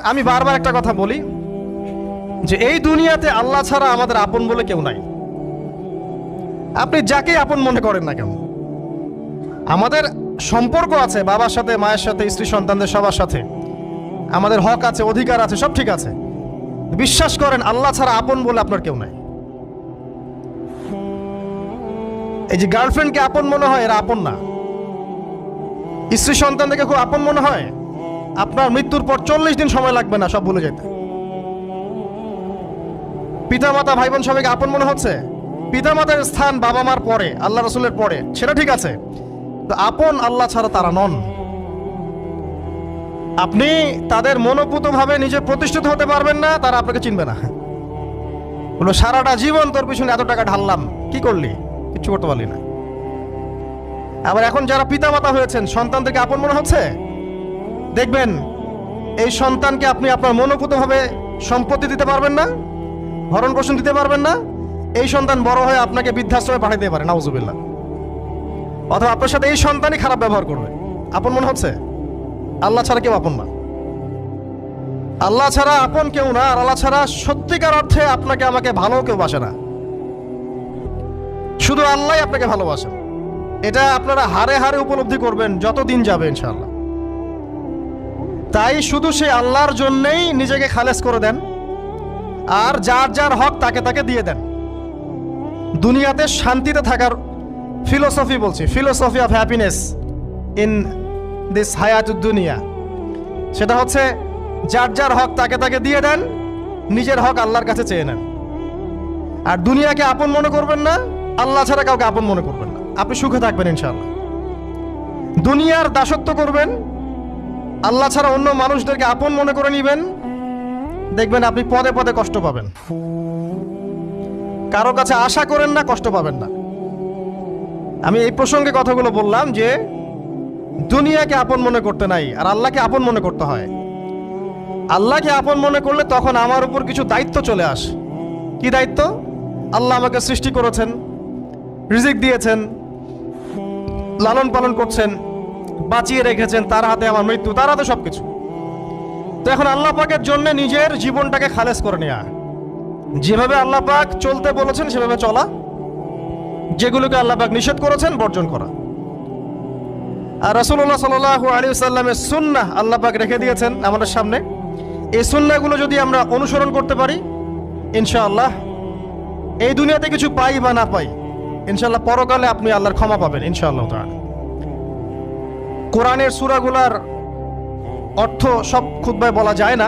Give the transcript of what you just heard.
আমি বারবার একটা কথা বলি যে এই দুনিয়াতে আল্লাহ ছাড়া আমাদের আপন বলে কেউ নাই। আপনি যাকে আপন মনে করেন না কেন, আমাদের সম্পর্ক আছে বাবার সাথে, মায়ের সাথে, স্ত্রী সন্তানদের সবার সাথে, আমাদের হক আছে, অধিকার আছে, সব ঠিক আছে। বিশ্বাস করেন আল্লাহ ছাড়া আপন বলে আপনার কেউ নাই। এই যে গার্লফ্রেন্ডকে আপন মনে হয়, এরা আপন না। স্ত্রী সন্তানদেরকে খুব আপন মনে হয়, আপনার মৃত্যুর পর 40 দিন সময় লাগবে না সব ভুলে যেতে। পিতা মাতা ভাই বোন সবাইকে আপন মনে হচ্ছে। পিতা মাতার স্থান বাবা মার পরে, আল্লাহ রসুলের পরে, সেটা ঠিক আছে, তো আপন আল্লাহ ছাড়া তারা নন। আপনি তাদের মনোপুতভাবে নিজে প্রতিষ্ঠিত হতে পারবেন না, তারা আপনাকে চিনবে না। বলো সারাটা জীবন তোর পিছনে এত টাকা ঢাললাম, কি করলি? কিচ্ছু করতে পারলি না। আবার এখন যারা পিতা মাতা হয়েছেন, সন্তানদেরকে আপন মনে হচ্ছে, দেখবেন এই সন্তানকে আপনি আপনার মনোপুতভাবে সম্পত্তি দিতে পারবেন না, ভরণ পোষণ দিতে পারবেন না। এই সন্তান বড় হয়ে আপনাকে বৃদ্ধাশ্রমে পাঠিয়ে দিতে পারে, নাউজুবিল্লাহ। অথবা আপনার সাথে এই সন্তানই খারাপ ব্যবহার করবে। আপন মনে হচ্ছে? আল্লাহ ছাড়া কেউ আপন না। আল্লাহ ছাড়া আপন কেউ না। আর আল্লাহ ছাড়া সত্যিকার অর্থে আপনাকে আমাকে ভালো কেউ বাসে না। শুধু আল্লাহ আপনাকে ভালোবাসেন। এটা আপনারা হারে হারে উপলব্ধি করবেন যত দিন যাবে ইনশাআল্লাহ। তাই শুধু সেই আল্লাহর জন্যেই নিজেকে খালেস করে দেন, আর যার যার হক তাকে তাকে দিয়ে দেন। দুনিয়াতে শান্তিতে থাকার ফিলোসফি বলছি, philosophy of happiness in this হায়াতুদ দুনিয়া, সেটা হচ্ছে যার যার হক তাকে তাকে দিয়ে দেন, নিজের হক আল্লাহর কাছে চেয়ে নেন। আর দুনিয়াকে আপন মনে করবেন না, আল্লাহ ছাড়া কাউকে আপন মনে করবেন না। আপনি সুখে থাকবেন ইনশাআল্লাহ। দুনিয়ার দাসত্ব করবেন, আল্লাহ ছাড়া অন্য মানুষদেরকে আপন মনে করে নেবেন, দেখবেন আপনি পদে পদে কষ্ট পাবেন। কারো কাছে আশা করেন না, কষ্ট পাবেন না। আমি এই প্রসঙ্গে কথাগুলো বললাম যে দুনিয়াকে আপন মনে করতে নাই, আর আল্লাহকে আপন মনে করতে হয়। আল্লাহকে আপন মনে করলে তখন আমার উপর কিছু দায়িত্ব চলে আসে। কি দায়িত্ব? আল্লাহ আমাকে সৃষ্টি করেছেন, রিজিক দিয়েছেন, লালন পালন করছেন, বাঁচিয়ে রেখেছেন, তার হাতে আমার মৃত্যু, তার হাতে সবকিছু। তো এখন আল্লাহ পাকের জন্য নিজের জীবনটাকে খালেস করে নেওয়া, যেভাবে আল্লাহ পাক চলতে বলেছেন সেভাবে চলা, যেগুলোকে আল্লাহ পাক নিষেধ করেছেন বর্জন করা। আর রাসূলুল্লাহ সাল্লাল্লাহু আলাইহি ওয়াসাল্লামের সুন্নাহ আল্লাহ পাক রেখে দিয়েছেন আমাদের সামনে। এই সুন্নাহগুলো যদি আমরা অনুসরণ করতে পারি, ইনশাআল্লাহ এই দুনিয়াতে কিছু পাই বা না পাই, ইনশাআল্লাহ পরকালে আপনি আল্লাহর ক্ষমা পাবেন ইনশাআল্লাহ তাআলা। কোরআনের সূরাগুলার অর্থ সব খুতবায় বলা যায় না।